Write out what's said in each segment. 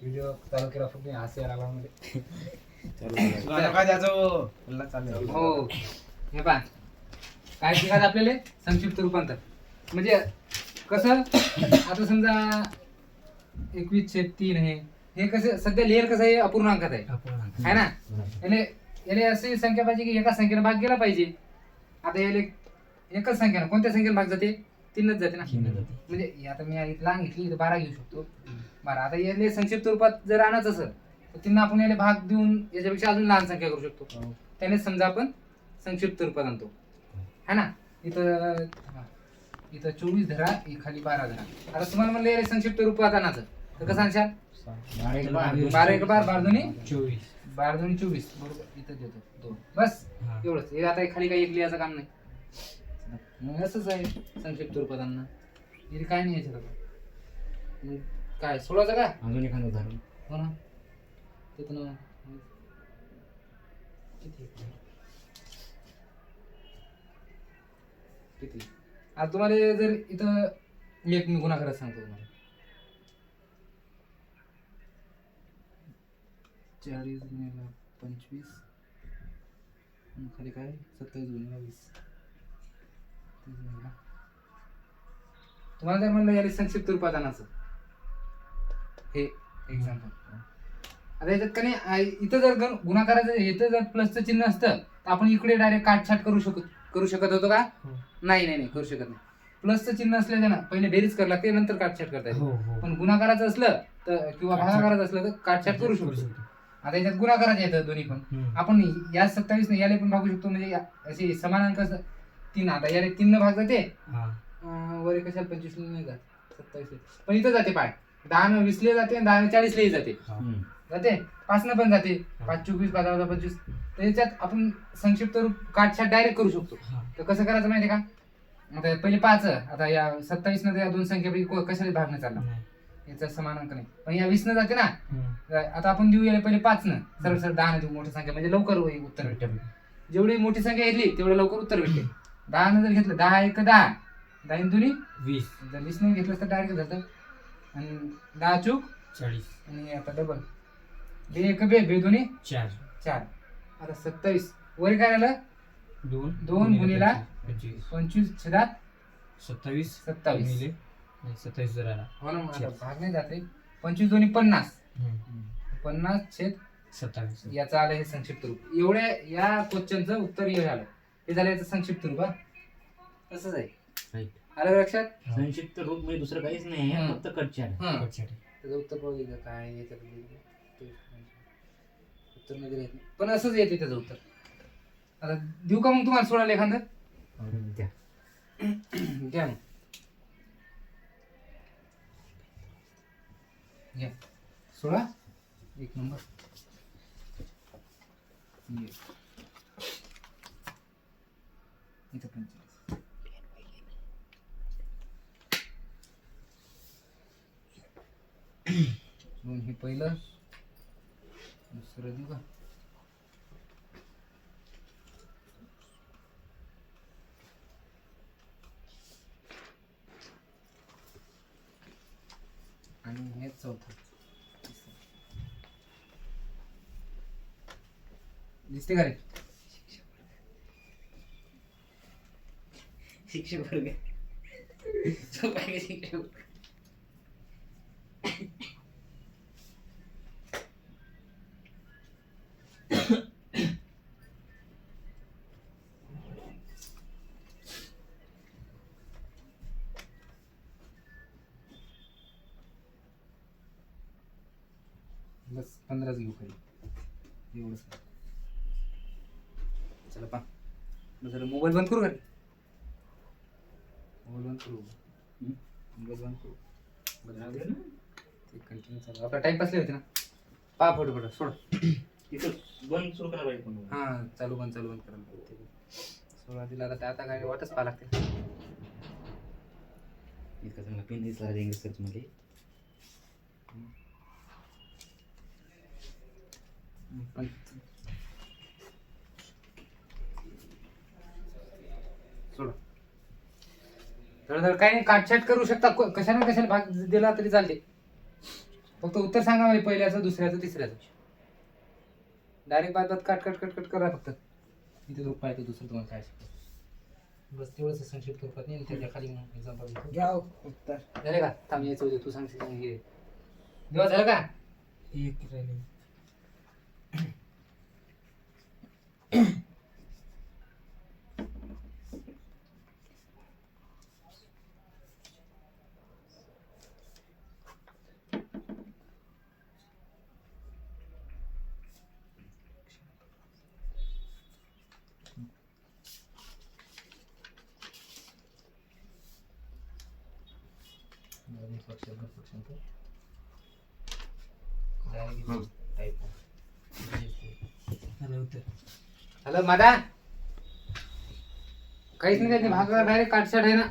Video चालू केला फक्त हसी यायला लागला मध्ये. हो हे पहा काय शिकायचं आपल्याला संक्षिप्त रूपांतर. म्हणजे कसं आता समजा 21/3 हे कसं सध्या लिहिलं कसं आहे अपूर्णांकात आहे ना. याले अशी संख्या पाहिजे की एका संख्येने भाग गेला पाहिजे. आता याले एकच संख्या कोणत्या संख्येने भाग जाते 3नच जाते ना. म्हणजे आता मी लहान घेतली तर 12 घेऊ शकतो 12. आता याले संक्षिप्त रूपात जर आणायचं असेल तर त्यांना आपण याला भाग देऊन याच्यापेक्षा अजून लहान संख्या करू शकतो. त्याने समजा आपण संक्षिप्त रूपात आणतो है ना. इथं 24 धरा खाली 12 धरा. आता तुम्हाला म्हणलं याला संक्षिप्त रूपात आणायचं तर कसं आणशाल 12 1 12 12 2 24 12 2 24 बरोबर. इथं देतो 2 बस एवढंच. हे आता खाली काही एक लिहायचं काम नाही. मग असंच आहे संक्षिप्त रूपात आणणं. हे काय नाही याच्यात आता. मग काय 16चं का अजून एखादं उदाहरण. हो ना तिथं किती आता तुम्हाला जर इथं एक मी गुन्हा सांगतो तुम्हाला 40 गुणिले 25 खाली काय 27 गुणिले 20. तुम्हाला जर म्हणलं याला संक्षिप्त रूपात आणायचं हे एक्झाम्पल. आता याच्यात का नाही इथं जर गुणाकाराचं इथं जर प्लसचं चिन्ह असतं तर आपण इकडे डायरेक्ट काटछाट करू शकत होतो का. नाही करू शकत नाही. प्लसचं चिन्ह असल्याचं ना पहिले बेरीज करावं लागते नंतर काटछाट करता येते. पण गुणाकाराचं असलं तर किंवा भागाकाराचं असलं तर काटछाट करू शकतो. आता याच्यात गुणाकाराचे येतं दोन्ही पण. आपण या 27 याला पण भागू शकतो. म्हणजे असे समान अंक 3. आता याला 3 न भाग जाते वर कशाला 25 नाही जात 27 पण इथं जाते पाय 10 न 20 जाते 10 न 40 जाते 5 न पण जाते 5 24 5 25. तर याच्यात आपण संक्षिप्त रूप काटछाट डायरेक्ट करू शकतो. तर कसं करायचं माहिती का. आता पहिले 5 आता या 27 न या दोन संख्येपैकी कशाला भाग नाही चालला याचा समान अंक नाही. पण या 20 न जाते ना. आता आपण देऊ याला पहिले 5 न सरळ 10 न देऊ मोठी संख्या म्हणजे लवकर उत्तर भेटेल. जेवढी मोठी संख्या घेतली तेवढं लवकर उत्तर भेटते. 10 न जर घेतलं 10 1 10 10 2 20 जर 20 न घेतलं तर डायरेक्ट जातं. आणि 10 चूक 40 आणि आता डबल 2 1 2 2 2 4 4. आता 27 वर काय आलं 2 गुणिला 25 छेदात 27 जर आला हो ना. मला भाग नाही जाते 25 2 50 50 छेद 27 याचा आलं हे संक्षिप्त रूप. एवढ्या या क्वेश्चनचं उत्तर हे झालं. हे झालं याचं संक्षिप्त रूप. तसंच आहे आलं लक्षात. संक्षिप्त रूप म्हणजे दुसरं काहीच नाही फक्त कटछाट. त्याचं उत्तर पाहू का काय याच्यात उत्तर मध्ये येत नाही पण असंच येते त्याचं उत्तर. आता देऊ का मग तुम्हाला 16 एखादं घ्या मग घ्या 16 1 नंबर. इथं 45 हे पहिलं दुसरं देऊ का. आणि हे चौथं दिसते का रे शिक्षक वर्ग शिक्षक बस 15 घेऊ खाली एवढंच. चला पा जरा मोबाईल बंद करू का. मोबाईल बंद करू मोबाईल बंद करू कंटिन्यू चालू आपला टाइम पास होते ना. पा फोटो सोड इथं बंद सुरू करा पाहिजे. हां चालू बंद करायला पाहिजे. 16 दिला आता काय वाटच पाहा लागते. इतका चांगला पेन दिसला इंग्लिश सर्च मध्ये. सोड धड काय नाही काटछाट करू शकता. कशाने भाग दिला तरी चालते. फक्त उत्तर सांगा मला पहिल्याचं दुसऱ्याचं तिसऱ्याचं. डायरेक्ट बाद काट कट कट कट करा फक्त. इथे रूप पाहिजे दुसरं तुम्हाला काय शिकवलं. बस तेवढंच संक्षिप्त रूपात नाही त्याच्या खाली एक्झाम्पल घेतो. घ्या उत्तर. झाले का? थांब यायचं होते तू सांगशील हे जेव्हा झालं का? एक राहिले. झालं उत्तर. हॅलो मादा काहीच नाही त्याचे भाग डायरेक्ट काटछाट आहे ना.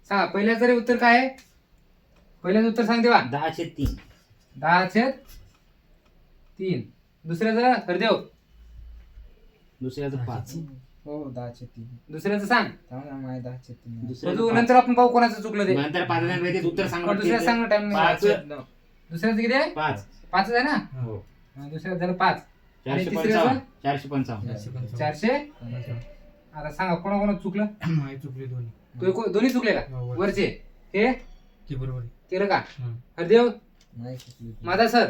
सांगा पहिल्याचं तरी उत्तर काय आहे? पहिल्याचं उत्तर सांग देवा. 10/3. 10/3. दुसऱ्याचं हरदेव. दुसऱ्याचं 5. हो 10/3. दुसऱ्याचं सांग. थांबा माझे 10/3. तू नंतर आपण पाहू कोणाचं चुकलं ते. नंतर 5 जणांपैकी उत्तर सांग. दुसऱ्याचं सांग ना टाइम. पाच. दुसऱ्याचं किती आहे? 5. 5 आहे ना. हो. दुसऱ्याचं झालं 5. 455. 455. 400. आता सांगा कोणा चुकलं. माझे चुकले दोन्ही. दोन्ही चुकले का? हो, वरचे हे ते बरोबर आहे. केलं का? हं. हरदेव नाही चुकले. माझा सर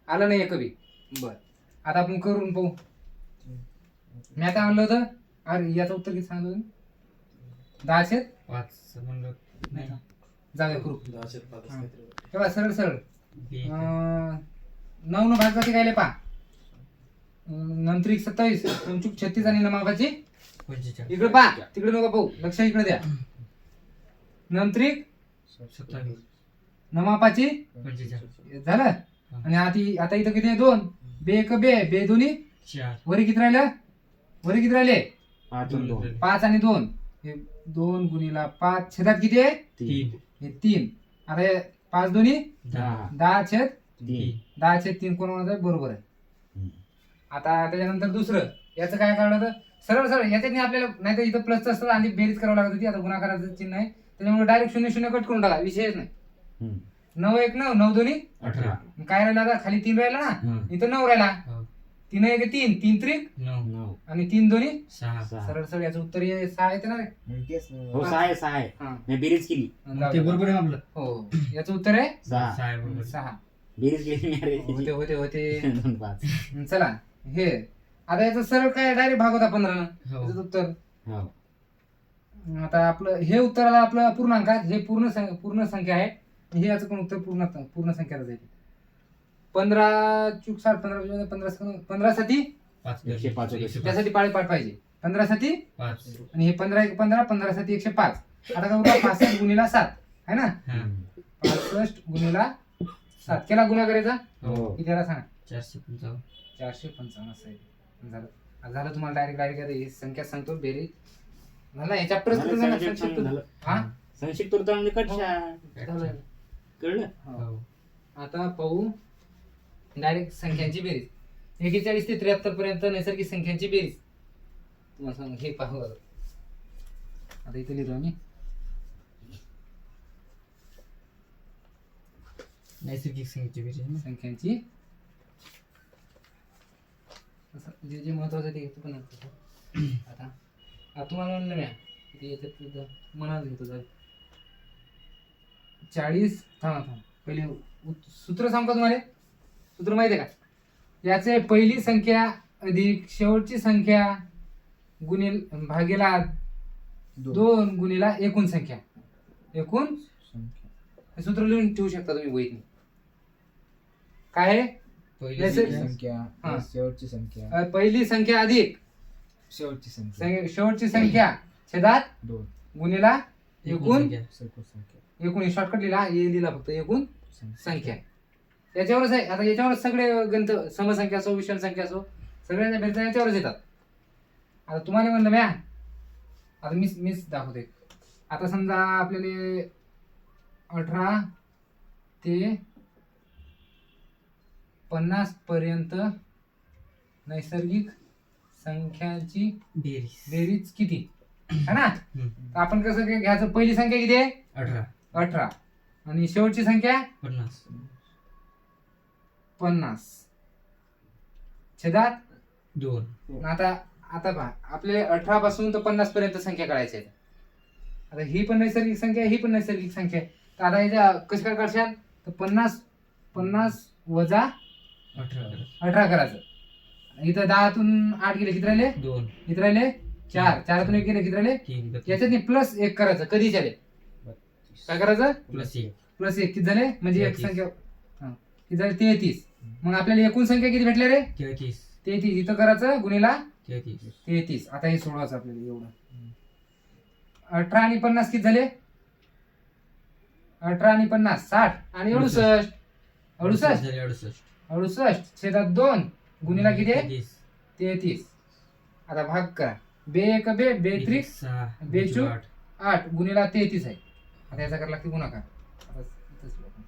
आलं नाही कवी. बर आता आपण करून पाहू. मी आता म्हणलं होतं अरे याचं उत्तर किती सांगतो तुम्ही? 5 म्हणलं नाही. जाऊया करू. 10/5 हा. तेव्हा सरळ सरळ बी. 9 न भाग जाते काय पा नंतर 27 पंचूक 36 आणि नमापाची 45. इकडे पा तिकडे नका पाहू लक्ष इकडे द्या. नंतरिक 27. नमापाची 45. झालं. आणि आता इथं किती आहे? 2 बे एक बे बे दोन्ही 4. वरी किती राहिलं? वरी किती राहिले? 5 आणि 2. 5 आणि 2 हे 2 गुणिला 5 छेदात किती आहे? 3. हे 3. आता हे 5 दोन्ही 10. 10/3. 3. 10/3 कोण होणार आहे? बरोबर आहे. आता त्याच्यानंतर दुसरं याचं काय कारण होतं? सरळ सरळ याच्यात आपल्याला नाही तर इथं प्लसचं असतं आणि बेरीज करावं लागत होती. आता गुणाकाराचं चिन्ह आहे त्याच्यामुळे डायरेक्ट 0 कट करून टाका. विषयच नाही. 9 1 9 9 दोन्ही 18. काय राहिला आता? खाली 3 राहिला ना. हं. इथं 9 राहिला. हो. 3 1 3 3 त्रिक 9. आणि 3 दोन्ही 6. सरळ सरळ याचं उत्तर 6 येते ना रे. तेच हो 6 आहे 6 आहे. हा. मी बेरीज केली. जाऊ ते दे. बरोबर आहे आपलं. हो याचं उत्तर आहे 6. 6 बरोबर. 6. बेरीज केली मी अरे होते होते होते. 2 5. चला हे आता याचं सरळ काय डायरेक्ट भाग होता 15 न. हो. याचं उत्तर हो. आता आपलं हे उत्तर आलं आपलं पूर्णांकात. हे पूर्ण संख्या आहे. हे याचं पण उत्तर पूर्ण संख्याच आहे. 15 चूक 60 15 साठी 5. 105. त्यासाठी पाळी पाठ पाहिजे. 15 साठी 5. आणि हे 15 1 15 15 साठी 105. आता काय उरला 65 गुणिला 7 आहे ना. 65 गुणिला 7 केला गुन्हा करायचा हो. किती याला सांगा? 455. 455 असं आहे. झालं आता झालं तुम्हाला डायरेक्ट ही संख्या सांगतो बेरीज झाला याच्या प्रश्न झालं. हा संक्षिप्त उत्तर म्हणजे कटछाट. झालं. कळलं? हो. आता पाहू डायरेक्ट संख्यांची बेरीज. 41 ते 73 पर्यंत नैसर्गिक संख्यांची बेरीज तुम्हाला सांग. हे पाहू आता इथे लिहितो आम्ही. नैसर्गिक संख्येची बेरीज. संख्यांची जे जे महत्वाचं ते घेतो पण आता तुम्हाला म्हणलं म्या किती याच्यात मनात घेतो जर 40 थांबा पहिले सूत्र सांगू का तुम्हाला? सूत्र माहिती आहे का? याचे पहिली संख्या अधिक शेवटची संख्या गुणिल भागेला 2 गुणिला एकूण संख्या. एकूण हे सूत्र लिहून ठेवू शकता तुम्ही वहीत. काय आहे? पहिली संख्या हा. शेवटची संख्या पहिली संख्या अधिक शेवटची संख्या शेवटची संख्या छेदात 2 गुणिला एकूण सकून संख्या एकूण शॉर्टकट लिहिला हे लिहिला फक्त एकूण संख्या. संख्या. याच्यावरच आहे. आता याच्यावर सगळे गणित समसंख्या असो विषम संख्या असो सगळ्यांच्या बेरजा याच्यावरच येतात. आता तुम्हाला म्हणलं म्या आता मीच दाखवते. आता समजा आपल्याला 18 ते 50 पर्यंत नैसर्गिक संख्यांची बेरीज किती है ना. तर आपण कसं घ्यायचं? पहिली संख्या किती आहे? 18. 18. आणि शेवटची संख्या 50 छेदात 2. आता आता पहा आपल्याला 18 पासून तर 50 पर्यंत संख्या काढायच्या आहेत. आता ही पण नैसर्गिक संख्या आहे, ही पण नैसर्गिक संख्या आहे. तर आता याच्या कशी काय काढशाल तर 50 वजा 18 करायचं. इथं 10तून 8 गेले किती राहिले 2. किती राहिले 4 4तून 1 गेले किती राहिले 3. याच्यात प्लस 1 करायचं कधी झाले काय करायचं +1. प्लस 1 किती झाले म्हणजे एक 33. संख्या किती झाले 33. मग आपल्याला एकूण संख्या किती भेटल्या रे 33. 33 इथं करायचं गुणिला 33. 33. आता हे सोडवायचं आपल्याला एवढं 18 आणि 50 किती झाले 18 आणि 50 60 आणि 68 68 छेदात 2 गुणिला किती आहे 33. आता भाग करा बे एक बे बेत्रिक 6. 8 गुणिला 33 आहे. आता याचा करायला लागते गुणाकार. आता इथंच बघा.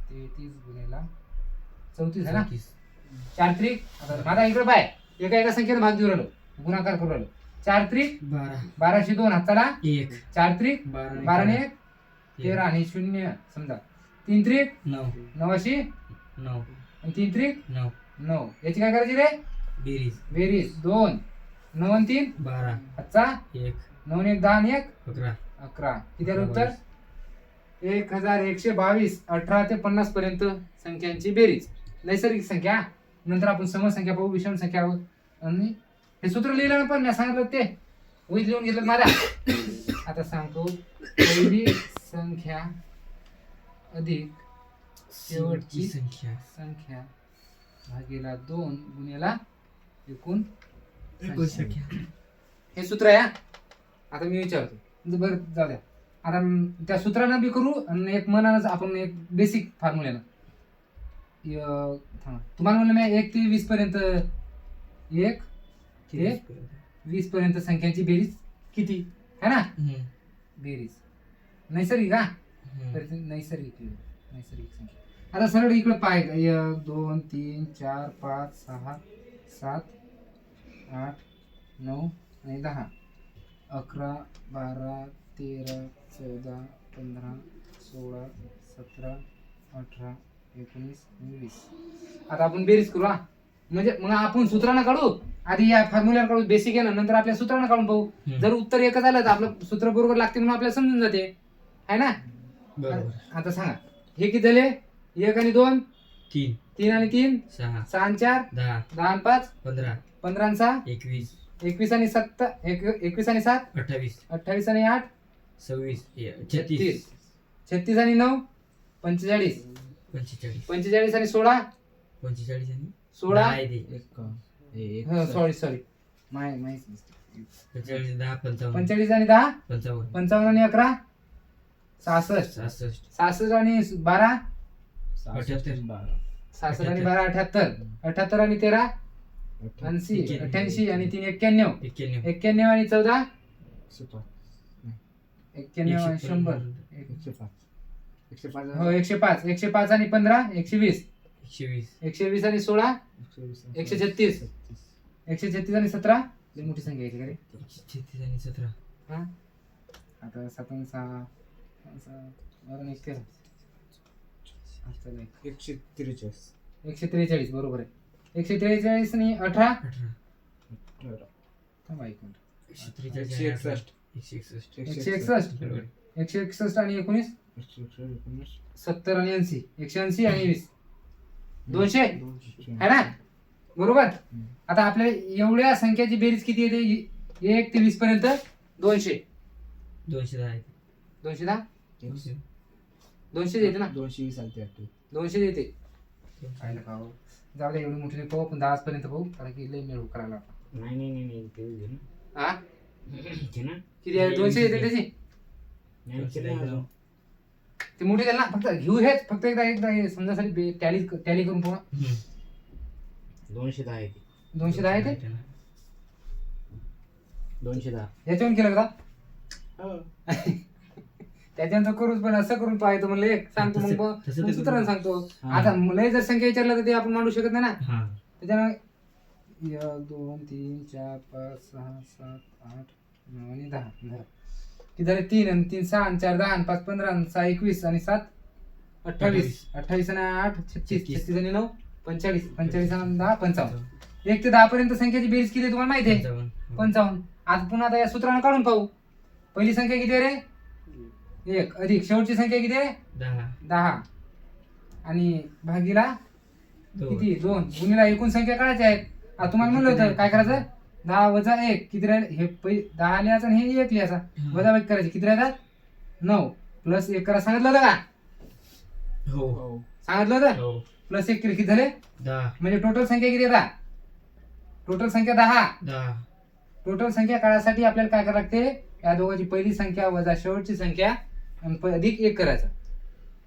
33 गुणिला 34 आहे ना 4 त्रिक. आता माझा इकडे पाय एका संख्येने भाग देऊ राहिलो गुणाकार करू राहिलो 4 त्रिक 12 2 हाताला 1. 4 त्रिक 12 ने 1 13 आणि 0 समजा 3 त्रिक 9. 9 अशी 9. आणि 3 त्रिक 9. 9. याची काय करायची रे बेरीज 2 9 आणि 3 12. हातचा 1. 9 1 10 आणि 1 11. 11. किती आलं उत्तर 1122. 18 ते 50 पर्यंत संख्यांची बेरीज नैसर्गिक संख्या. नंतर आपण समसंख्या पाहू विषम संख्या पाहू. आणि हे सूत्र लिहिलं ना पण मी सांगितलं ते वहीत लिहून घेतलं माझ्या. आता सांगतो पहिली संख्या अधिक शेवटची संख्या भागीला 2 गुणिला एकूण संख्या. हे सूत्र आहे हा. आता मी विचारतो बरं जाऊ द्या. आता त्या सूत्रानं बी करू आणि एक मनानंच आपण एक बेसिक फॉर्म्युल्यानं तुम्हाला म्हणलं मी 1 ते 20 पर्यंत 1 ते 20 पर्यंत संख्यांची बेरीज किती है ना बेरीज नैसर्गिक हा तर ती नैसर्गिक संख्या. आता सरळ इकडे पाय 1 2 3 4 5 6 7 8 9 आणि 10 11 12 13 14 15 16 17 18 19 20. आता आपण बेरीज करू हा. म्हणजे मग आपण सूत्रानं काढू आधी या फॉर्म्युला काढू बेसिक आहे ना नंतर आपल्या सूत्रानं काढून पाहू. जर उत्तर एकच आलं तर आपलं सूत्र बरोबर लागते म्हणून आपल्याला समजून जाते है ना. आता सांगा हे किती झाले 1 आणि 2 3. 3 आणि 3 6. 6 आणि 4 10. 10 आणि 5 15. 15 आणि 6 21. 21 आणि 7 21 आणि 7 28. 28 आणि 8 26. 36 36 आणि 9 45 45. 45 आणि 16 45 आणि 16 सॉरी माय 45. 10. 55. 45 आणि 10 55. 55 आणि 11 66 66. 66 आणि 12 78. 66 आणि 12 78 78 आणि 13 80 88 आणि 3 91 91. 91 आणि 14 91 आणि 100 हो 105 105 आणि 15 120 120. 120 आणि 16 136 136 आणि 17 लई मोठी संख्या आहे का रे 136 आणि 17. हा आता 7 आणि 6 वरून 1 13 143 बरोबर आहे 143 आणि 18 थांबा एक मिनिट 143. 161 बरोबर. 161 आणि 19 70 आणि 80 180 आणि 20 200 है ना बरोबर. आता आपल्याला एवढ्या संख्याची बेरीज किती येते 1 ते 20 पर्यंत 200 210 आहे. 210 200. 200 येते ना 220 आलते वाटते. 200 येते काय नका हो. जाऊ दे एवढी मोठी नाही पाहू पण 10 पर्यंत पाहू कारण की लई मेळ करायला आपण. नाही ते घे ना. हा घे ना. किती आहे 200 येते त्याची नाही केलं अजून. ते मोठी झाली ना फक्त घेऊ हेच फक्त एकदा हे समजासाठी टॅली करून पाहू 210 आहे ते. 210 आहे ते 210. याच्यावरून केलं का त्याच्यानंतर करूच पण असं करून पाहायचं म्हणलं एक सांगतो मग तसं ते सूत्रानं सांगतो. हा. आता लय जर संख्या विचारलं तर ते आपण मांडू शकत नाही ना हा. त्याच्यामुळे 1 2 3 4 5 6 7 8 9 आणि 10 किती झाले 3 आणि 3 6 आणि 4 10 आणि 5 15 आणि 6 21 आणि 7 28 28 आणि 8 36 36 आणि 9 45 45 आणि 10 55 1 ते 10 पर्यंत संख्येची बेरीज किती आहे तुम्हाला माहिती आहे 55. आज पुन्हा आता या सूत्रानं काढून पाहू. पहिली संख्या किती आहे रे 1 अधिक शेवटची संख्या किती आहे 10 आणि भागीला किती 2 गुणिला एकूण संख्या काढायच्या आहेत. आता तुम्हाला म्हणलं होतं काय करायचं 10 वजा 1 किती राहील हे 10 लिहायचं आणि हे 1 लिहायचा वजा 1 करायचे किती राहतात 9 प्लस 1 करा सांगितलं होतं का हो सांगितलं होतं हो प्लस 1 केले किती झाले 10 म्हणजे टोटल संख्या किती येतात टोटल संख्या 10 टोटल संख्या काढायसाठी आपल्याला काय करावं लागते या दोघांची पहिली संख्या वजा शेवटची संख्या आणि अधिक 1 करायचं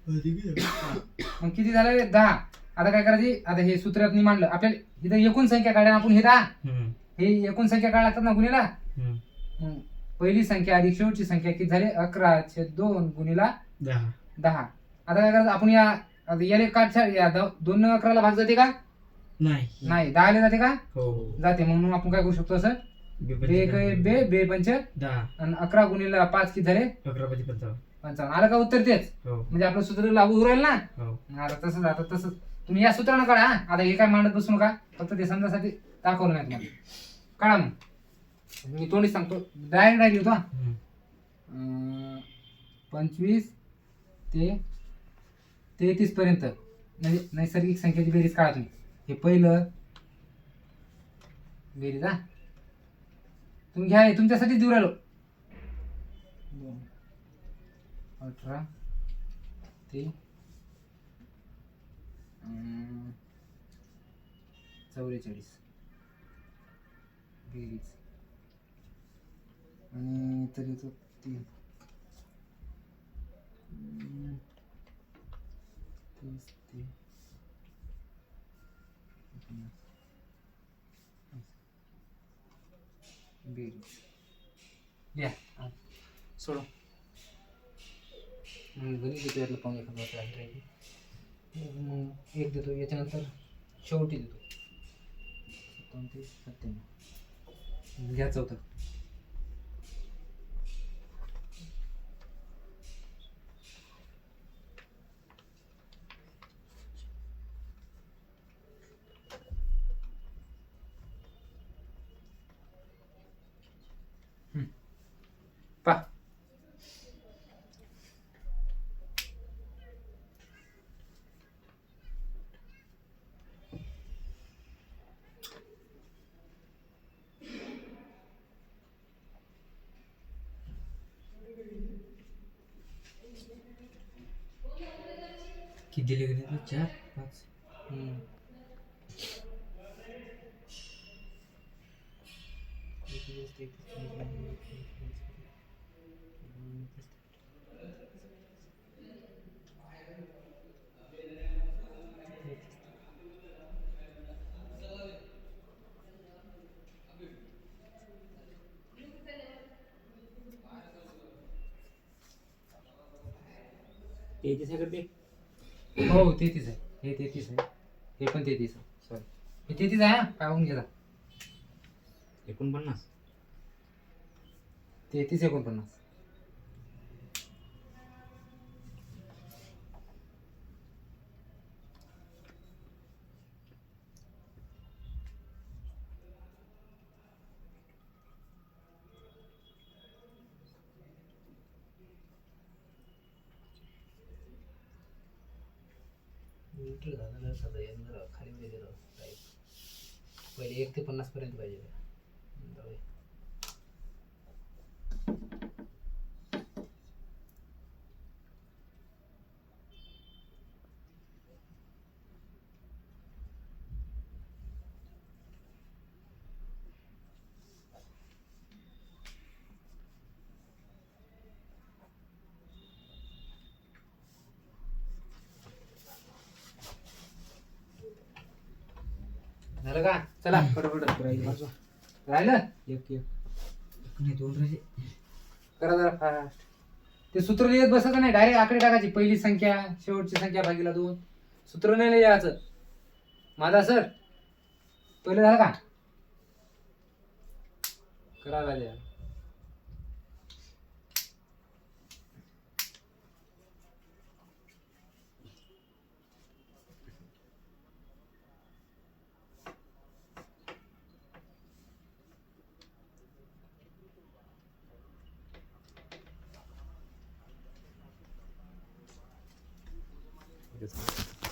मग किती झालं 10. आता काय करायची आता हे सूत्रात मांडलं आपल्याला इथं एकूण संख्या काढायला आपण हे 10 हे एकूण संख्या काढायला लागतात ना गुणिला मग पहिली संख्या अधिक शेवटची संख्या किती झाली 11/2 गुणिला 10. आता काय करायचं आपण या आता याला काढ या 2 11 ला भाग जाते का नाही 10 ला जाते का हो जाते म्हणून आपण काय करू शकतो असं बे पंच 10 आणि 11 गुणिला 5 किती झाले 55 आलं का उत्तर तेच हो म्हणजे आपलं सूत्र लागू होईल ना हो आता तसंच तुम्ही या सूत्रानं काढा आता हे काय मांडत बसू नका फक्त ते समजासाठी दाखवलं नाही तुम्हाला काढा मग मी तोंडी सांगतो डायरेक्ट राहिली होता 25 ते 33 पर्यंत म्हणजे नैसर्गिक संख्येची बेरीज काढा तुम्ही हे पहिलं बेरीज तुम्ही घ्या हे तुमच्यासाठी देऊ राहिलो 18 ते 44 बेरीज आणि तरी तो 3 30 ते बेरीज द्या सोडो गणित देतो यातलं पाहून एखादं आहे मग 1 देतो याच्यानंतर शेवटी देतो 27 97 घ्या चौथं पा किती दिले गेले 4 5 हो 33 आहे हे 33 आहे हे पण 33 आहे सॉरी हे 33 आहे पाहून घ्या 49 33 49 खाली पहिले 1 ते 50 पर्यंत पाहिजे झालं का चला फटाफट राहिलं एक नाही 2 राहिले करा जरा फास्ट ते सूत्र लिहित बसायचं नाही डायरेक्ट आकडे टाकायची पहिली संख्या शेवटची संख्या भागीला 2 सूत्र नाही लिहायचं माझा सर पहिलं झालं का करा राजा संख्येचा